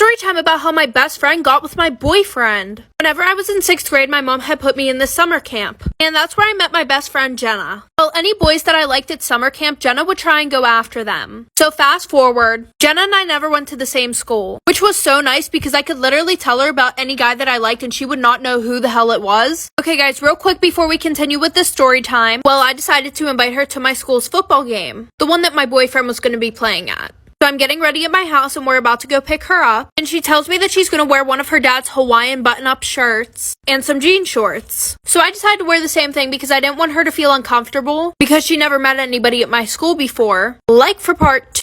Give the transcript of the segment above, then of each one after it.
Story time about how my best friend got with my boyfriend. Whenever I was in 6th grade, my mom had put me in this summer camp. And that's where I met my best friend, Jenna. Well, any boys that I liked at summer camp, Jenna would try and go after them. So fast forward, Jenna and I never went to the same school, which was so nice because I could literally tell her about any guy that I liked and she would not know who the hell it was. Okay guys, real quick before we continue with this story time, well, I decided to invite her to my school's football game, the one that my boyfriend was going to be playing at. So I'm getting ready at my house and we're about to go pick her up. And she tells me that she's going to wear one of her dad's Hawaiian button-up shirts and some jean shorts. So I decided to wear the same thing because I didn't want her to feel uncomfortable because she never met anybody at my school before. Like for part 2.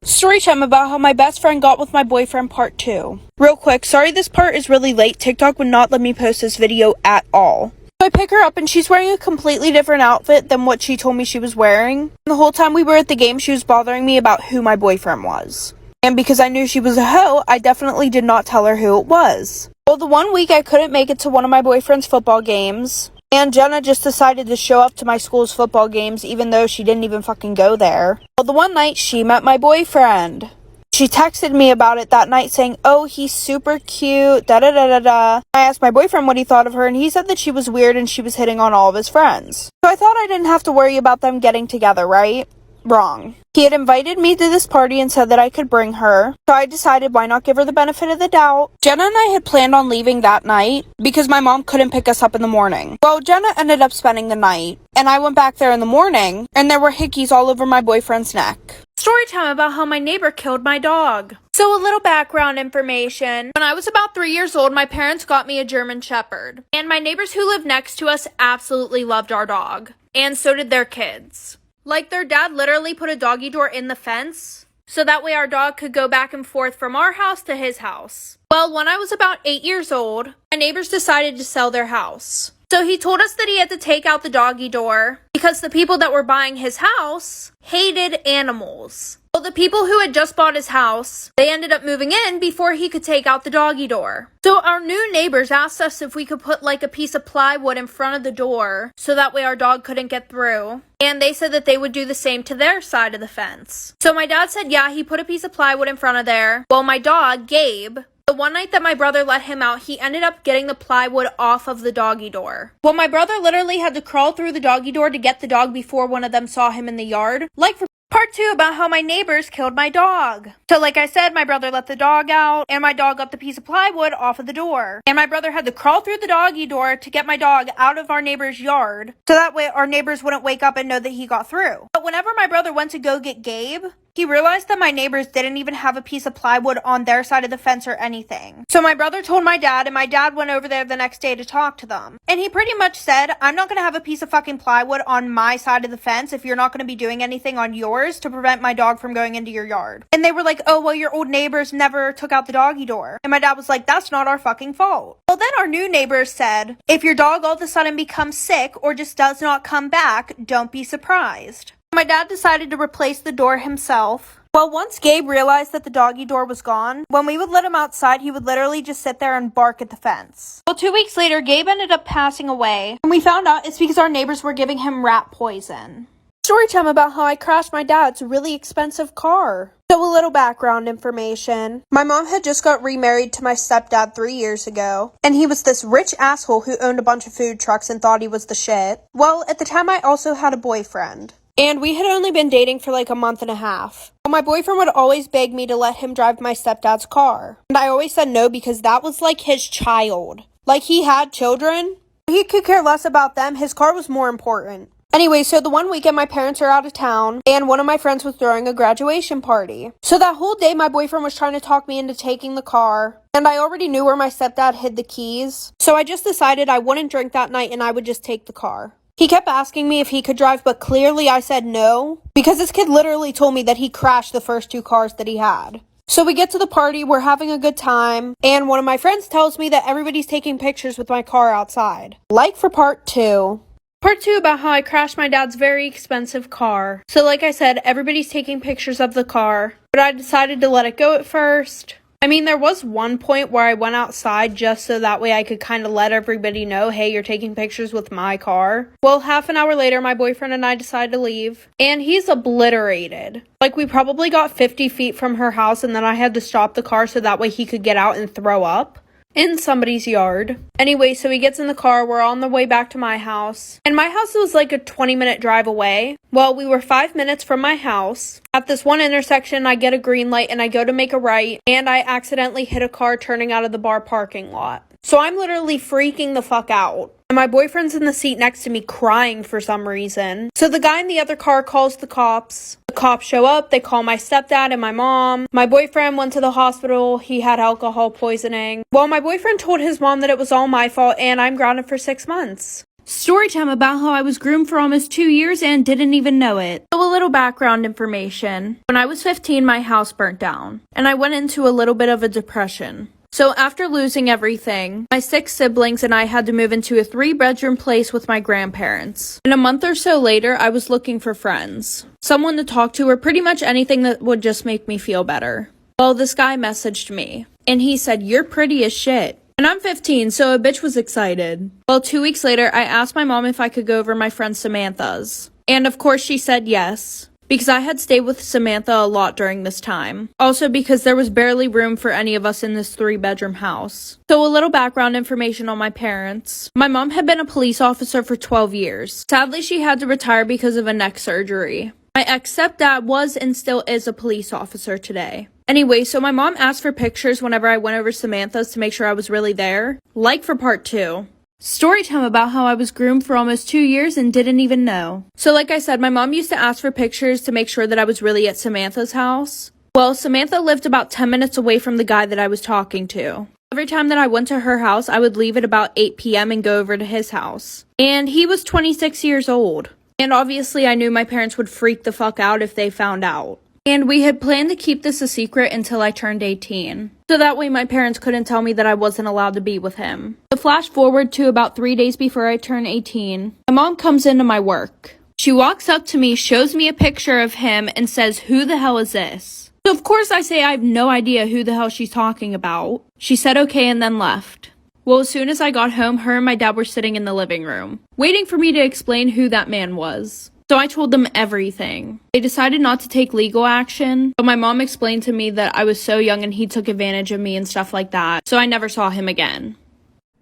Story time about how my best friend got with my boyfriend part 2. Real quick, sorry this part is really late. TikTok would not let me post this video at all. So I pick her up and she's wearing a completely different outfit than what she told me she was wearing. And the whole time we were at the game, she was bothering me about who my boyfriend was. And because I knew she was a hoe, I definitely did not tell her who it was. Well, the one week I couldn't make it to one of my boyfriend's football games. And Jenna just decided to show up to my school's football games even though she didn't even fucking go there. Well, the one night she met my boyfriend. She texted me about it that night saying, oh, he's super cute, da-da-da-da-da. I asked my boyfriend what he thought of her, and he said that she was weird and she was hitting on all of his friends. So I thought I didn't have to worry about them getting together, right? Wrong. He had invited me to this party and said that I could bring her, so I decided why not give her the benefit of the doubt. Jenna and I had planned on leaving that night because my mom couldn't pick us up in the morning. Well, Jenna ended up spending the night, and I went back there in the morning, and there were hickeys all over my boyfriend's neck. Story time about how my neighbor killed my dog. So a little background information. When I was about 3 years old, my parents got me a German Shepherd. And my neighbors who lived next to us absolutely loved our dog. And so did their kids. Like their dad literally put a doggy door in the fence, so that way our dog could go back and forth from our house to his house. Well, when I was about 8 years old, my neighbors decided to sell their house. So he told us that he had to take out the doggy door because the people that were buying his house hated animals. Well, the people who had just bought his house, they ended up moving in before he could take out the doggy door. So our new neighbors asked us if we could put like a piece of plywood in front of the door so that way our dog couldn't get through. And they said that they would do the same to their side of the fence. So my dad said, yeah, he put a piece of plywood in front of there. Well, my dog, Gabe, the one night that my brother let him out, he ended up getting the plywood off of the doggy door. Well, my brother literally had to crawl through the doggy door to get the dog before one of them saw him in the yard. Like for part 2 about how my neighbors killed my dog. So like I said, my brother let the dog out and my dog got the piece of plywood off of the door. And my brother had to crawl through the doggy door to get my dog out of our neighbor's yard so that way our neighbors wouldn't wake up and know that he got through. But whenever my brother went to go get Gabe, he realized that my neighbors didn't even have a piece of plywood on their side of the fence or anything. So my brother told my dad, and my dad went over there the next day to talk to them. And he pretty much said, I'm not going to have a piece of fucking plywood on my side of the fence if you're not going to be doing anything on yours to prevent my dog from going into your yard. And they were like, oh, well, your old neighbors never took out the doggy door. And my dad was like, that's not our fucking fault. Well, then our new neighbors said, if your dog all of a sudden becomes sick or just does not come back, don't be surprised. My dad decided to replace the door himself. Well, once Gabe realized that the doggy door was gone, when we would let him outside, he would literally just sit there and bark at the fence. Well, 2 weeks later, Gabe ended up passing away, and we found out it's because our neighbors were giving him rat poison. Story time about how I crashed my dad's really expensive car. So a little background information. My mom had just got remarried to my stepdad 3 years ago, and he was this rich asshole who owned a bunch of food trucks and thought he was the shit. Well, at the time, I also had a boyfriend. And we had only been dating for like a month and a half. But my boyfriend would always beg me to let him drive my stepdad's car. And I always said no because that was like his child. Like he had children. He could care less about them. His car was more important. Anyway, so the one weekend my parents are out of town and one of my friends was throwing a graduation party. So that whole day my boyfriend was trying to talk me into taking the car. And I already knew where my stepdad hid the keys. So I just decided I wouldn't drink that night and I would just take the car. He kept asking me if he could drive, but clearly I said no, because this kid literally told me that he crashed the first 2 cars that he had. So we get to the party, we're having a good time, and one of my friends tells me that everybody's taking pictures with my car outside. Like for part 2. Part 2 about how I crashed my dad's very expensive car. So like I said, everybody's taking pictures of the car, but I decided to let it go at first. I mean, there was one point where I went outside just so that way I could kind of let everybody know, hey, you're taking pictures with my car. Well, half an hour later, my boyfriend and I decided to leave, and he's obliterated. Like, we probably got 50 feet from her house, and then I had to stop the car so that way he could get out and throw up in somebody's yard. Anyway, so he gets in the car, we're on the way back to my house, and my house was like a 20-minute drive away. Well, we were 5 minutes from my house. At this one intersection, I get a green light and I go to make a right, and I accidentally hit a car turning out of the bar parking lot. So I'm literally freaking the fuck out. And my boyfriend's in the seat next to me crying for some reason. So the guy in the other car calls the cops. The cops show up, they call my stepdad and my mom. My boyfriend went to the hospital, he had alcohol poisoning. Well, my boyfriend told his mom that it was all my fault and I'm grounded for 6 months. Storytime about how I was groomed for almost 2 years and didn't even know it. So a little background information. When I was 15, my house burnt down, and I went into a little bit of a depression. So after losing everything, my 6 siblings and I had to move into a 3-bedroom place with my grandparents. And a month or so later, I was looking for friends. Someone to talk to or pretty much anything that would just make me feel better. Well, this guy messaged me, and he said, "You're pretty as shit." And I'm 15, so a bitch was excited. Well, 2 weeks later, I asked my mom if I could go over my friend Samantha's. And of course she said yes, because I had stayed with Samantha a lot during this time. Also because there was barely room for any of us in this 3-bedroom house. So a little background information on my parents. My mom had been a police officer for 12 years. Sadly, she had to retire because of a neck surgery. My ex-stepdad was and still is a police officer today. Anyway, so my mom asked for pictures whenever I went over Samantha's to make sure I was really there. Like for part 2. Storytime about how I was groomed for almost 2 years and didn't even know. So like I said, my mom used to ask for pictures to make sure that I was really at Samantha's house. Well, Samantha lived about 10 minutes away from the guy that I was talking to. Every time that I went to her house, I would leave at about 8 p.m. and go over to his house. And he was 26 years old. And obviously I knew my parents would freak the fuck out if they found out. And we had planned to keep this a secret until I turned 18. So that way my parents couldn't tell me that I wasn't allowed to be with him. To flash forward to about 3 days before I turned 18, my mom comes into my work. She walks up to me, shows me a picture of him, and says, "Who the hell is this?" So of course I say I have no idea who the hell she's talking about. She said okay and then left. Well, as soon as I got home, her and my dad were sitting in the living room, waiting for me to explain who that man was. So I told them everything. They decided not to take legal action, but my mom explained to me that I was so young and he took advantage of me and stuff like that, so I never saw him again.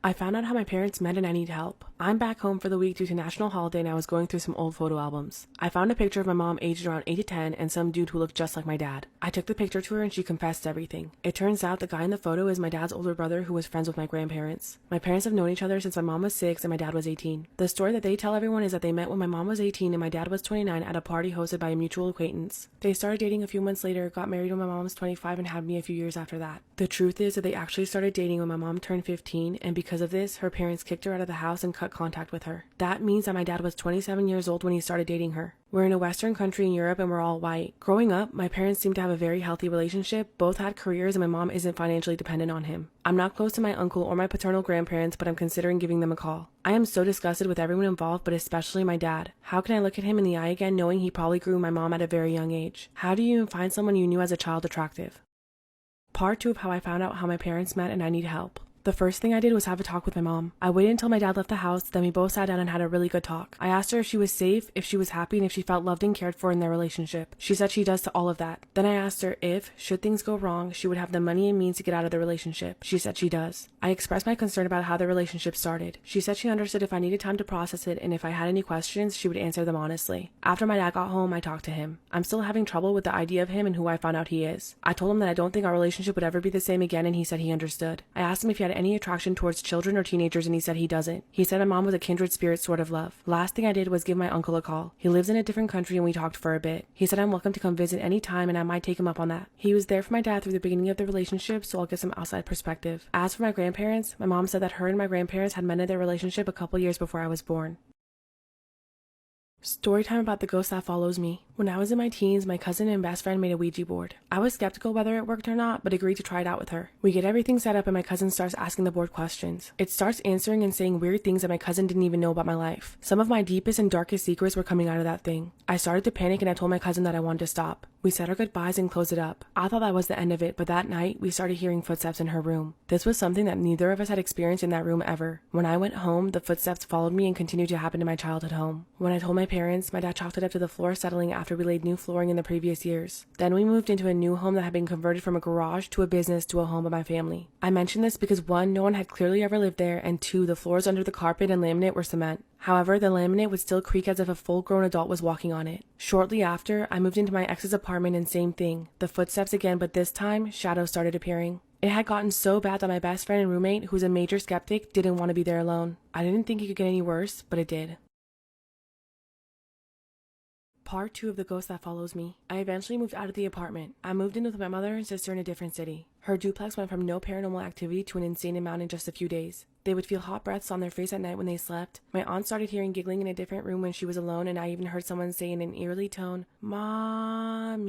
I found out how my parents met and I need help. I'm back home for the week due to national holiday and I was going through some old photo albums. I found a picture of my mom aged around 8 to 10 and some dude who looked just like my dad. I took the picture to her and she confessed everything. It turns out the guy in the photo is my dad's older brother who was friends with my grandparents. My parents have known each other since my mom was 6 and my dad was 18. The story that they tell everyone is that they met when my mom was 18 and my dad was 29 at a party hosted by a mutual acquaintance. They started dating a few months later, got married when my mom was 25 and had me a few years after that. The truth is that they actually started dating when my mom turned 15 and because of this, her parents kicked her out of the house and cut contact with her. That means that my dad was 27 years old when he started dating her. We're in a Western country in Europe and we're all white. Growing up, my parents seemed to have a very healthy relationship, both had careers and my mom isn't financially dependent on him. I'm not close to my uncle or my paternal grandparents, but I'm considering giving them a call. I am so disgusted with everyone involved, but especially my dad. How can I look at him in the eye again knowing he probably grew my mom at a very young age? How do you even find someone you knew as a child attractive? Part 2 of how I found out how my parents met and I need help. The first thing I did was have a talk with my mom. I waited until my dad left the house, then we both sat down and had a really good talk. I asked her if she was safe, if she was happy, and if she felt loved and cared for in their relationship. She said she does to all of that. Then I asked her if, should things go wrong, she would have the money and means to get out of the relationship. She said she does. I expressed my concern about how the relationship started. She said she understood if I needed time to process it, and if I had any questions, she would answer them honestly. After my dad got home, I talked to him. I'm still having trouble with the idea of him and who I found out he is. I told him that I don't think our relationship would ever be the same again, and he said he understood. I asked him if he had any attraction towards children or teenagers and he said he doesn't. He said my mom was a kindred spirit sort of love. Last thing I did was give my uncle a call. He lives in a different country and we talked for a bit. He said I'm welcome to come visit any time and I might take him up on that. He was there for my dad through the beginning of the relationship, so I'll get some outside perspective. As for my grandparents, my mom said that her and my grandparents had mended their relationship a couple years before I was born. Storytime about the ghost that follows me. When I was in my teens, my cousin and best friend made a Ouija board. I was skeptical whether it worked or not, but agreed to try it out with her. We get everything set up and my cousin starts asking the board questions. It starts answering and saying weird things that my cousin didn't even know about my life. Some of my deepest and darkest secrets were coming out of that thing. I started to panic and I told my cousin that I wanted to stop. We said our goodbyes and closed it up. I thought that was the end of it, but that night, we started hearing footsteps in her room. This was something that neither of us had experienced in that room ever. When I went home, the footsteps followed me and continued to happen in my childhood home. When I told my parents, my dad chalked it up to the floor settling after we laid new flooring in the previous years. Then we moved into a new home that had been converted from a garage to a business to a home of my family. I mention this because 1, no one had clearly ever lived there, and 2, the floors under the carpet and laminate were cement. However, the laminate would still creak as if a full-grown adult was walking on it. Shortly after, I moved into my ex's apartment and same thing. The footsteps again, but this time, shadows started appearing. It had gotten so bad that my best friend and roommate, who's a major skeptic, didn't want to be there alone. I didn't think it could get any worse, but it did. Part 2 of The Ghost That Follows Me. I eventually moved out of the apartment. I moved in with my mother and sister in a different city. Her duplex went from no paranormal activity to an insane amount in just a few days. They would feel hot breaths on their face at night when they slept. My aunt started hearing giggling in a different room when she was alone, and I even heard someone say in an eerily tone, "Mommy,"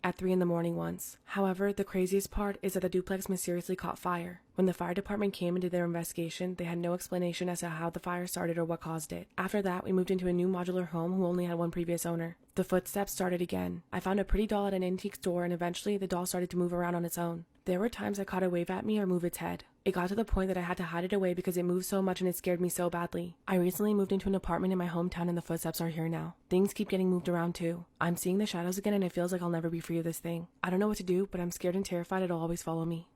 at 3 in the morning once. However, the craziest part is that the duplex mysteriously caught fire. When the fire department came and did their investigation, they had no explanation as to how the fire started or what caused it. After that, we moved into a new modular home who only had one previous owner. The footsteps started again. I found a pretty doll at an antique store, and eventually the doll started to move around on its own. There were times I caught it wave at me or move its head. It got to the point that I had to hide it away because it moved so much and it scared me so badly. I recently moved into an apartment in my hometown and the footsteps are here now. Things keep getting moved around too. I'm seeing the shadows again and it feels like I'll never be free of this thing. I don't know what to do, but I'm scared and terrified it'll always follow me.